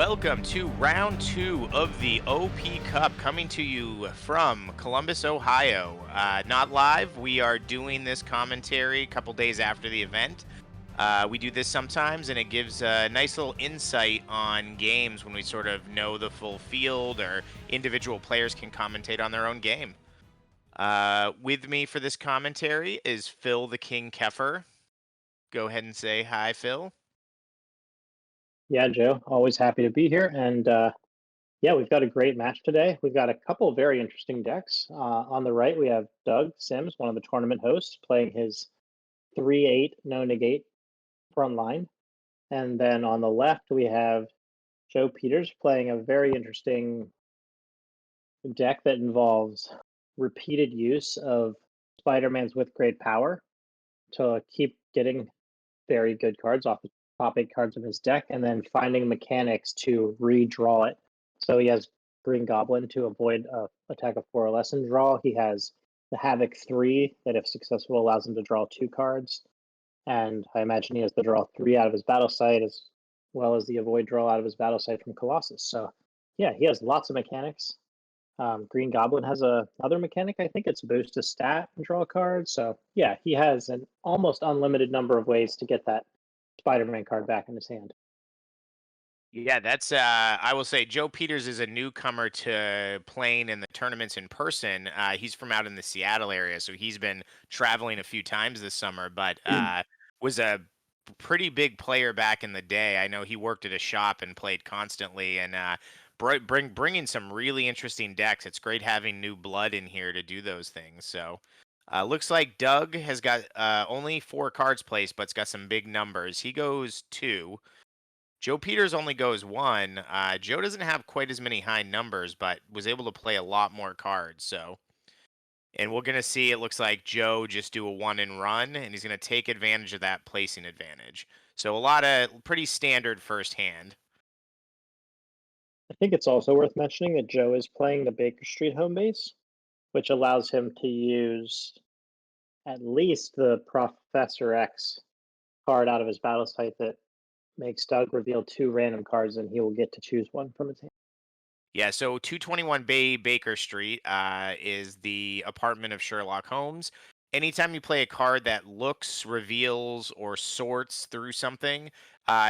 Welcome to round two of the OP Cup, coming to you from Columbus, Ohio. Not live. We are doing this commentary a couple days after the event. We do this sometimes, and it gives a nice little insight on games when we sort of know the full field, or individual players can commentate on their own game. With me for this commentary is Phil the King Keffer. Go ahead and say hi, Phil. Yeah, Joe, always happy to be here. And yeah, we've got a great match today. We've got a couple of very interesting decks. On the right, we have Doug Sims, one of the tournament hosts, playing his 3/8 no negate front line. And then on the left, we have Joe Peters playing a very interesting deck that involves repeated use of Spider-Man's with great power to keep getting very good cards off the top eight cards of his deck, and then finding mechanics to redraw it. So he has Green Goblin to avoid a attack of four or less and draw. He has the Havoc 3 that, if successful, allows him to draw two cards. And I imagine he has the draw 3 out of his battle site, as well as the avoid draw out of his battle site from Colossus. So yeah, he has lots of mechanics. Green Goblin has a other mechanic. I think it's boost a stat and draw a card. So yeah, he has an almost unlimited number of ways to get that Spider-Man card back in his hand. Yeah, that's I will say Joe Peters is a newcomer to playing in the tournaments in person. He's from out in the Seattle area, so he's been traveling a few times this summer, but was a pretty big player back in the day. I know he worked at a shop and played constantly, and bringing some really interesting decks. It's great having new blood in here to do those things. So looks like Doug has got only four cards placed, but it's got some big numbers. He goes two. Joe Peters only goes one. Joe doesn't have quite as many high numbers, but was able to play a lot more cards. So, and we're gonna see. It looks like Joe just do a one and run, and he's gonna take advantage of that placing advantage. So a lot of pretty standard first hand. I think it's also worth mentioning that Joe is playing the Baker Street home base, which allows him to use at least the Professor X card out of his battle site that makes Doug reveal two random cards, and he will get to choose one from his hand. Yeah, so 221 Bay Baker Street is the apartment of Sherlock Holmes. Anytime you play a card that looks, reveals, or sorts through something,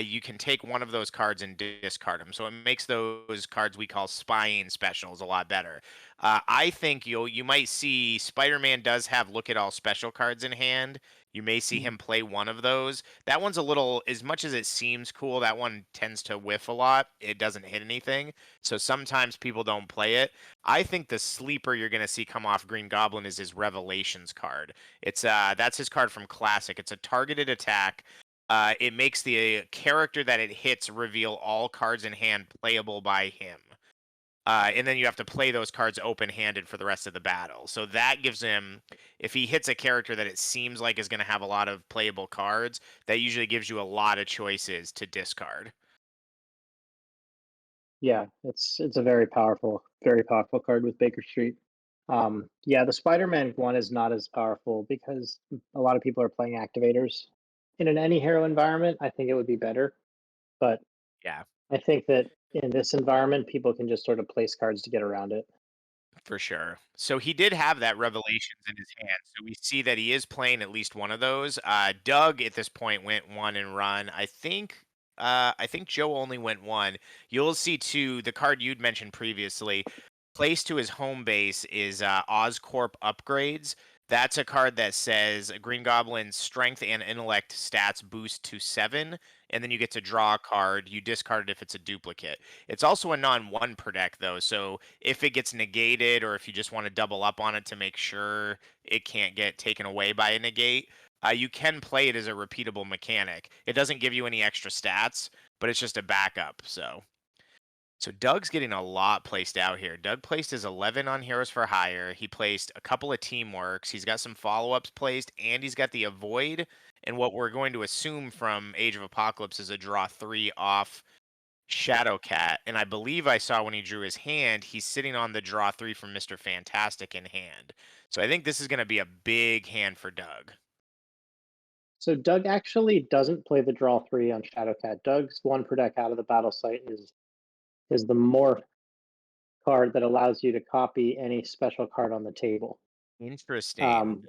you can take one of those cards and discard them. So it makes those cards we call spying specials a lot better. I think you might see Spider-Man does have look at all special cards in hand. You may see Mhm. him play one of those. That one's a little, as much as it seems cool, that one tends to whiff a lot. It doesn't hit anything. So sometimes people don't play it. I think the sleeper you're going to see come off Green Goblin is his Revelations card. It's that's his card from Classic. It's a targeted attack. It makes the character that it hits reveal all cards in hand playable by him. And then you have to play those cards open-handed for the rest of the battle. So that gives him, if he hits a character that it seems like is going to have a lot of playable cards, that usually gives you a lot of choices to discard. Yeah, it's a very powerful card with Baker Street. Yeah, the Spider-Man one is not as powerful because a lot of people are playing activators. In an any hero environment, I think it would be better, but Yeah. I think that in this environment, people can just sort of place cards to get around it. For sure. So he did have that Revelations in his hand. So we see that he is playing at least one of those. Doug at this point went one and run. I think Joe only went one. You'll see too the card you'd mentioned previously. Placed to his home base is Oscorp upgrades. That's a card that says a Green Goblin's strength and intellect stats boost to 7, and then you get to draw a card. You discard it if it's a duplicate. It's also a non-1 per deck, though, so if it gets negated, or if you just want to double up on it to make sure it can't get taken away by a negate, you can play it as a repeatable mechanic. It doesn't give you any extra stats, but it's just a backup. So Doug's getting a lot placed out here. Doug placed his 11 on Heroes for Hire. He placed a couple of Teamworks. He's got some follow-ups placed, and he's got the Avoid. And what we're going to assume from Age of Apocalypse is a draw 3 off Shadowcat. And I believe I saw when he drew his hand, he's sitting on the draw 3 from Mr. Fantastic in hand. So I think this is going to be a big hand for Doug. So Doug actually doesn't play the draw 3 on Shadowcat. Doug's one per deck out of the battle site is is the morph card that allows you to copy any special card on the table. Interesting. Um,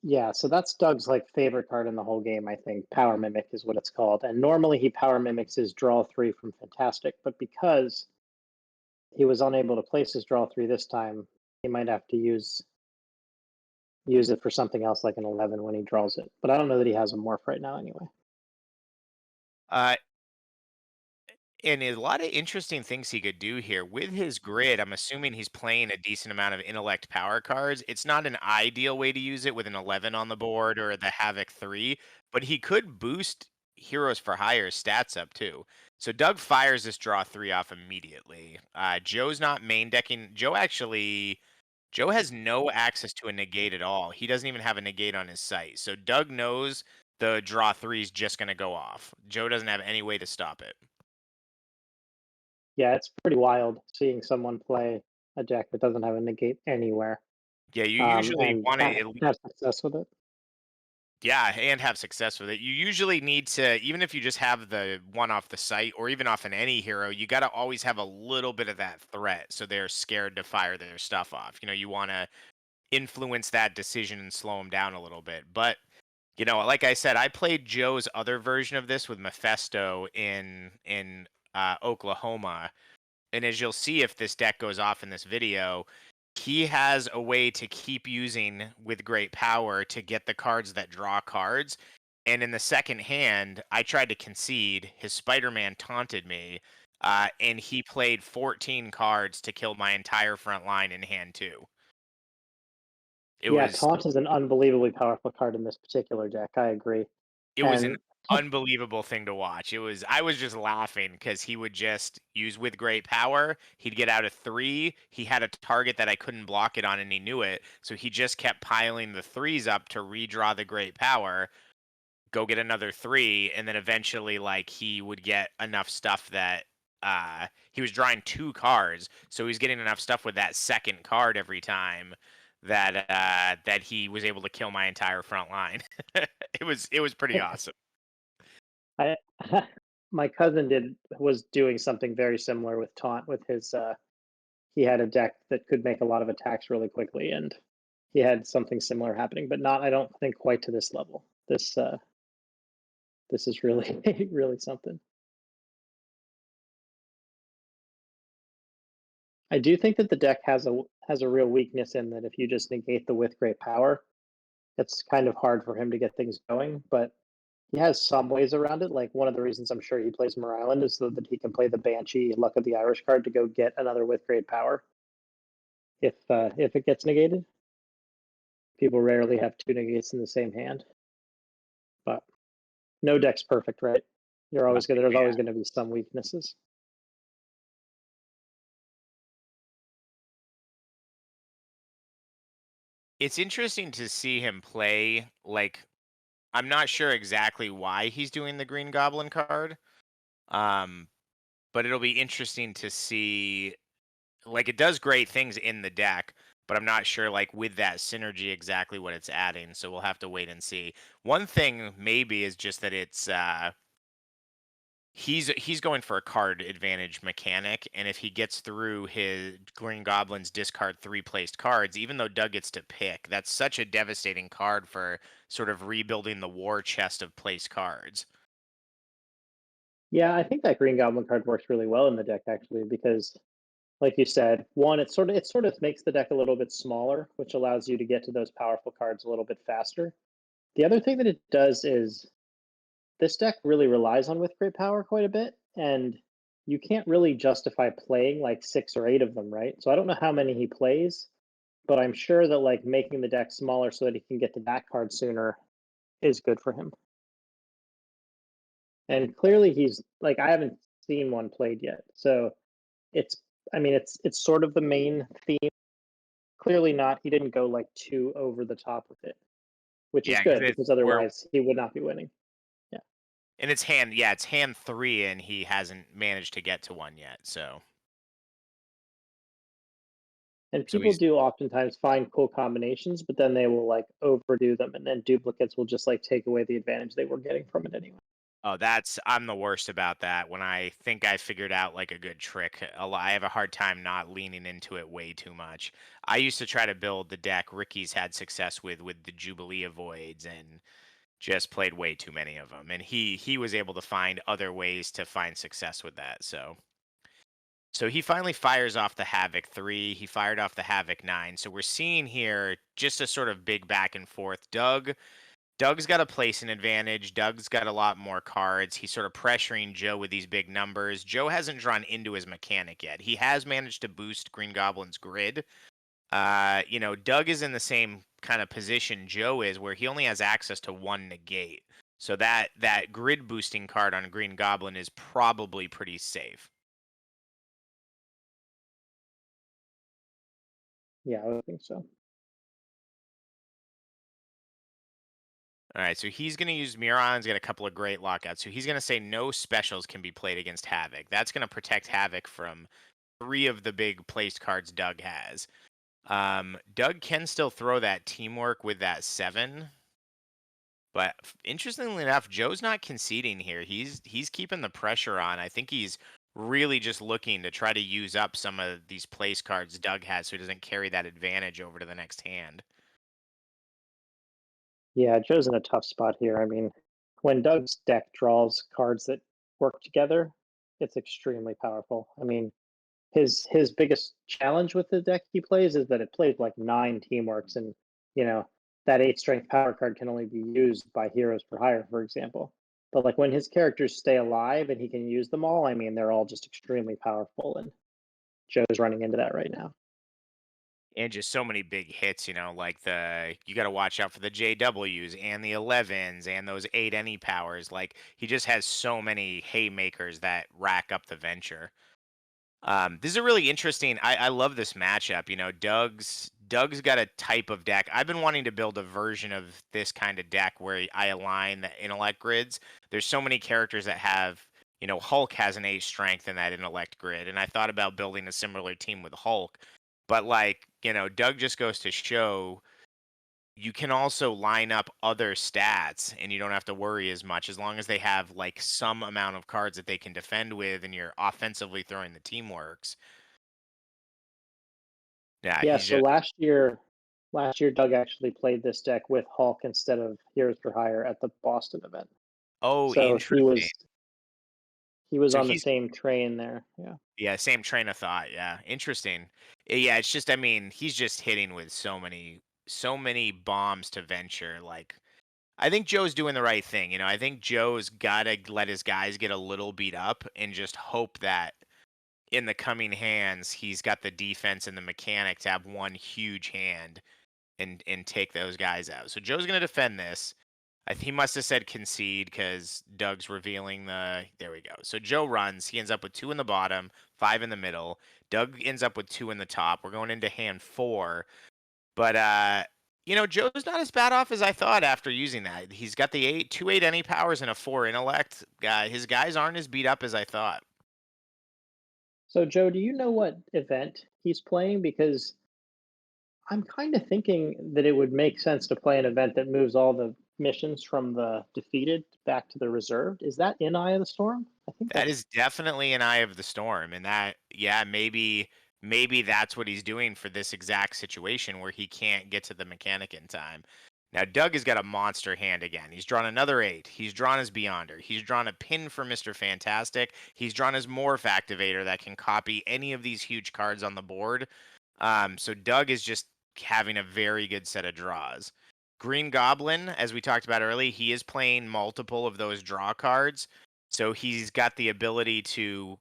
yeah, so that's Doug's like favorite card in the whole game, I think. Power Mimic is what it's called. And normally he power mimics his draw three from Fantastic, but because he was unable to place his draw three this time, he might have to use it for something else like an 11 when he draws it. But I don't know that he has a morph right now anyway. Uh, and a lot of interesting things he could do here with his grid. I'm assuming he's playing a decent amount of intellect power cards. It's not an ideal way to use it with an 11 on the board or the Havoc 3, but he could boost Heroes for Hire stats up too. So Doug fires this draw 3 off immediately. Joe's not main decking. Joe has no access to a negate at all. He doesn't even have a negate on his site. So Doug knows the draw 3 is just going to go off. Joe doesn't have any way to stop it. Yeah, it's pretty wild seeing someone play a deck that doesn't have a negate anywhere, Yeah, you usually and wanna at lea have success with it. yeah, and have success with it. You usually need to even if you just have the one off the site or even off an any hero, you gotta always have a little bit of that threat, so they're scared to fire their stuff off. You wanna influence that decision and slow them down a little bit, but, like I said, I played Joe's other version of this with Mephisto in Oklahoma, and as you'll see if this deck goes off in this video, he has a way to keep using with great power to get the cards that draw cards. And in the second hand, I tried to concede. His Spider-Man taunted me, and he played 14 cards to kill my entire front line in hand two. It Yeah, was taunt is an unbelievably powerful card in this particular deck. I agree, it was an and unbelievable thing to watch. I was just laughing because he would just use with great power. He'd get out a three. He had a target that I couldn't block it on, and he knew it. So he just kept piling the threes up to redraw the great power, go get another three, and then eventually, like he would get enough stuff that he was drawing two cards, so he was getting enough stuff with that second card every time that he was able to kill my entire front line. It was pretty awesome. I my cousin was doing something very similar with taunt with his. He had a deck that could make a lot of attacks really quickly, and he had something similar happening, but not I don't think quite to this level. This is really really something. I do think that the deck has a real weakness in that if you just negate the with great power, it's kind of hard for him to get things going. But he has some ways around it. Like one of the reasons I'm sure he plays Mer Island is so that he can play the Banshee Luck of the Irish card to go get another with great power if it gets negated. People rarely have two negates in the same hand, but no deck's perfect, right? Nothing, There's always yeah. gonna be some weaknesses. It's interesting to see him play. Like, I'm not sure exactly why he's doing the Green Goblin card. Um, but it'll be interesting to see. Like, it does great things in the deck, but I'm not sure, like, with that synergy exactly what it's adding. So we'll have to wait and see. One thing maybe is just that he's going for a card advantage mechanic, and if he gets through his Green Goblin's discard three placed cards, even though Doug gets to pick, that's such a devastating card for sort of rebuilding the war chest of placed cards. Yeah, I think that Green Goblin card works really well in the deck actually because like you said, one, it sort of makes the deck a little bit smaller, which allows you to get to those powerful cards a little bit faster. The other thing that it does is this deck really relies on with great power quite a bit, and you can't really justify playing like six or eight of them, right? So I don't know how many he plays, but I'm sure that like making the deck smaller so that he can get to that card sooner is good for him. And clearly he's like I haven't seen one played yet. So it's I mean it's sort of the main theme. Clearly not. He didn't go like too over the top with it, which is Yeah, because good it's because we're otherwise he would not be winning. Yeah. and it's hand yeah, it's hand three, and he hasn't managed to get to one yet. And So people he's do oftentimes find cool combinations, but then they will like overdo them and then duplicates will just like take away the advantage they were getting from it anyway. Oh, I'm the worst about that. When I think I figured out like a good trick, I have a hard time not leaning into it way too much. I used to try to build the deck Ricky's had success with the Jubilee Avoids and just played way too many of them. And he was able to find other ways to find success with that. So he finally fires off the Havoc 3. He fired off the Havoc 9. So we're seeing here just a sort of big back and forth. Doug's got a placing advantage. Doug's got a lot more cards. He's sort of pressuring Joe with these big numbers. Joe hasn't drawn into his mechanic yet. He has managed to boost Green Goblin's grid. Doug is in the same kind of position Joe is, where he only has access to one negate. So that grid boosting card on Green Goblin is probably pretty safe. Yeah, I would think so. All right, so he's going to use Miron's got a couple of great lockouts. So he's going to say no specials can be played against Havoc. That's going to protect Havoc from three of the big placed cards Doug has. Doug can still throw that teamwork with that 7, but interestingly enough, Joe's not conceding here. He's keeping the pressure on. I think he's really just looking to try to use up some of these place cards Doug has so he doesn't carry that advantage over to the next hand. Yeah, Joe's in a tough spot here. I mean, when Doug's deck draws cards that work together, it's extremely powerful. I mean, his biggest challenge with the deck he plays is that it plays like 9 teamworks, and you know that 8 strength power card can only be used by heroes for hire, for example. But like when his characters stay alive and he can use them all, I mean, they're all just extremely powerful, and Joe's running into that right now. And just so many big hits, like you got to watch out for the JWs and the 11s and those 8 any powers. Like he just has so many haymakers that rack up the venture. This is a really interesting. I love this matchup. Doug's got a type of deck. I've been wanting to build a version of this kind of deck where I align the intellect grids. There's so many characters that have, Hulk has an 8 strength in that intellect grid, and I thought about building a similar team with Hulk. But like, Doug just goes to show you can also line up other stats and you don't have to worry as much as long as they have like some amount of cards that they can defend with and you're offensively throwing the teamworks. Yeah, Yeah, he's so just last year Doug actually played this deck with Hulk instead of Heroes for Hire at the Boston event. oh, So interesting. he was So on the he's same train there. Yeah. yeah, same train of thought. Yeah, interesting. Yeah, it's just I mean, he's just hitting with so many bombs to venture. Like I think Joe's doing the right thing. I think Joe's got to let his guys get a little beat up and just hope that in the coming hands, he's got the defense and the mechanic to have one huge hand and take those guys out. So Joe's going to defend this. He must have said concede because Doug's revealing the. There we go. So Joe runs. He ends up with 2 in the bottom, 5 in the middle. Doug ends up with 2 in the top. We're going into hand 4. But Joe's not as bad off as I thought after using that. He's got the 8 any powers and a 4 intellect. His guys aren't as beat up as I thought. So Joe, do you know what event he's playing? Because I'm kind of thinking that it would make sense to play an event that moves all the missions from the defeated back to the reserved. Is that in Eye of the Storm? I think That that is definitely an eye of the storm, and that yeah, maybe that's what he's doing for this exact situation where he can't get to the mechanic in time. Now Doug has got a monster hand again. He's drawn another 8. He's drawn his Beyonder. He's drawn a pin for Mr. Fantastic. He's drawn his Morph Activator that can copy any of these huge cards on the board. So Doug is just having a very good set of draws. Green Goblin, as we talked about earlier, he is playing multiple of those draw cards. So he's got the ability to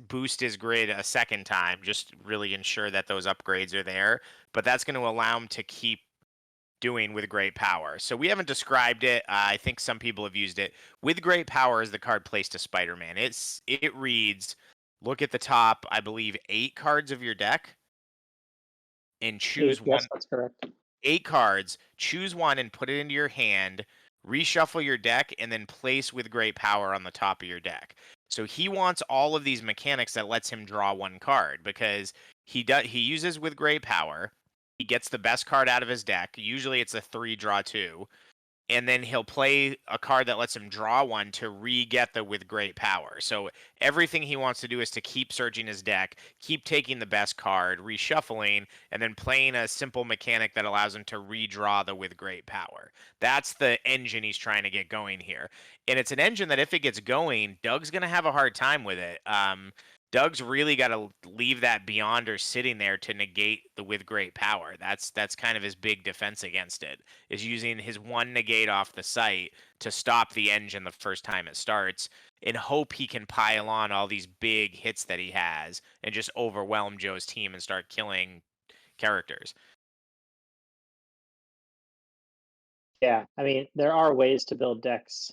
boost his grid a second time, just really ensure that those upgrades are there. But that's going to allow him to keep doing with great power. So we haven't described it. I think some people have used it. With great power is the card placed to Spider-Man. It reads, look at the top, I believe 8 cards of your deck and choose 8. one Yes, that's correct. 8 cards, choose one and put it into your hand, reshuffle your deck, and then place with great power on the top of your deck. So he wants all of these mechanics that lets him draw one card because he uses with great power. He gets the best card out of his deck. Usually it's a 3 draw 2. and then he'll play a card that lets him draw one to re-get the with great power. So everything he wants to do is to keep searching his deck, keep taking the best card, reshuffling, and then playing a simple mechanic that allows him to redraw the with great power. That's the engine he's trying to get going here. And it's an engine that if it gets going, Doug's going to have a hard time with it. Doug's really got to leave that Beyonder sitting there to negate the with great power. That's kind of his big defense against it, is using his one negate off the site to stop the engine the first time it starts and hope he can pile on all these big hits that he has and just overwhelm Joe's team and start killing characters. Yeah, I mean, there are ways to build decks.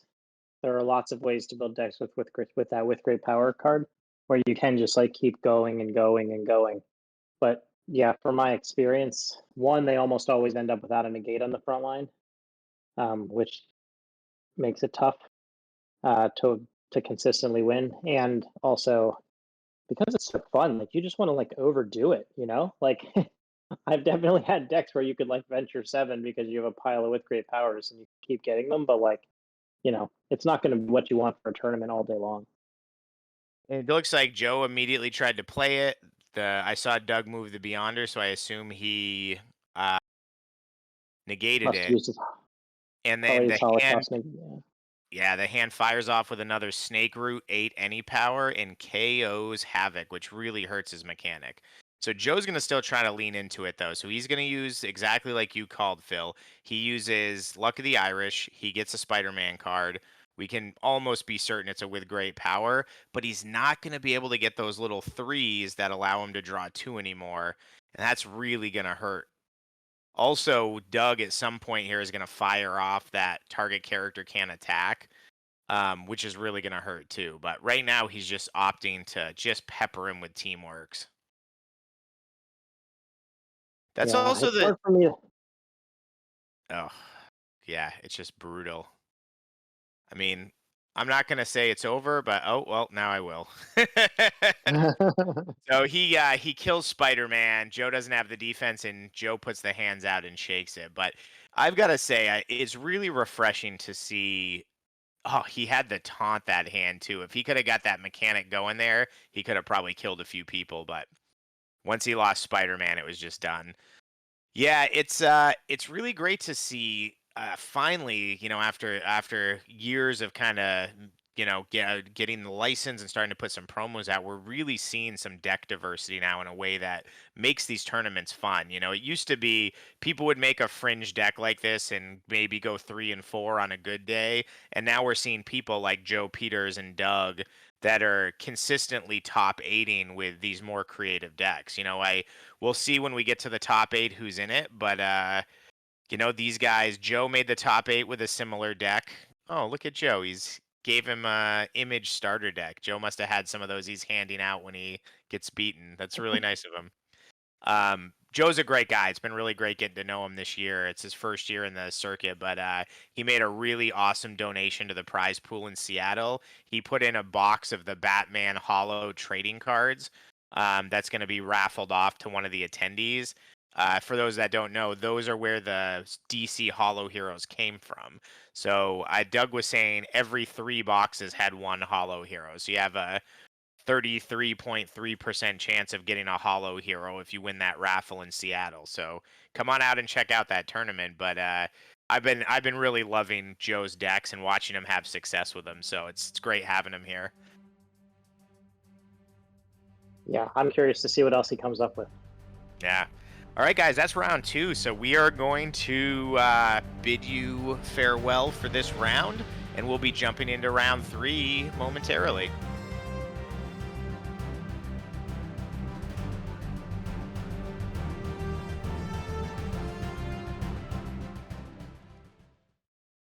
There are lots of ways to build decks with that with great power card, where you can just like keep going and going and going. But yeah, from my experience, one, they almost always end up without a negate on the front line, which makes it tough to consistently win. And also because it's so fun, like you just want to like overdo it, you know? Like I've definitely had decks where you could like venture seven because you have a pile of with great powers and you keep getting them, but like, it's not going to be what you want for a tournament all day long. It looks like Joe immediately tried to play it. I saw Doug move the Beyonder, so I assume he uh, negated Must it. use his And probably then his the hand, Holocaust. Yeah. yeah, the hand fires off with another Snake Root 8 any power and KOs Havoc, which really hurts his mechanic. So Joe's going to still try to lean into it, though. So he's going to use exactly like you called, Phil. He uses Luck of the Irish. He gets a Spider-Man card. We can almost be certain it's a with great power, but he's not going to be able to get those little threes that allow him to draw two anymore. And that's really going to hurt. Also, Doug at some point here is going to fire off that target character can attack, which is really going to hurt too. But right now, he's just opting to just pepper him with teamworks. That's Yeah, also it's the hard for me. oh yeah, it's just brutal. I mean, I'm not going to say it's over, but oh well, now I will. So he kills Spider-Man. Joe doesn't have the defense, and Joe puts the hands out and shakes it. But I've got to say, it's really refreshing to see. Oh, he had the taunt that hand too. If he could have got that mechanic going there, he could have probably killed a few people. But once he lost Spider-Man, it was just done. Yeah, it's really great to see finally, after years of kind of getting the license and starting to put some promos out, we're really seeing some deck diversity now in a way that makes these tournaments fun. It used to be people would make a fringe deck like this and maybe go 3 and 4 on a good day, and now we're seeing people like Joe Peters and Doug that are consistently top eighting with these more creative decks. I we'll see when we get to the top 8 who's in it, but these guys, Joe made the top 8 with a similar deck. Oh, look at Joe. He's gave him a image starter deck. Joe must have had some of those he's handing out when he gets beaten. That's really nice of him. Joe's a great guy. It's been really great getting to know him this year. It's his first year in the circuit, but he made a really awesome donation to the prize pool in Seattle. He put in a box of the Batman Hollow trading cards that's going to be raffled off to one of the attendees. For those that don't know, those are where the DC Hollow Heroes came from. So Doug was saying every 3 boxes had one Hollow Hero. So you have a 33.3% chance of getting a Hollow Hero if you win that raffle in Seattle. So come on out and check out that tournament. But I've been really loving Joe's decks and watching him have success with them. So it's great having him here. Yeah, I'm curious to see what else he comes up with. Yeah. All right, guys, that's round 2. So we are going to bid you farewell for this round, and we'll be jumping into round 3 momentarily.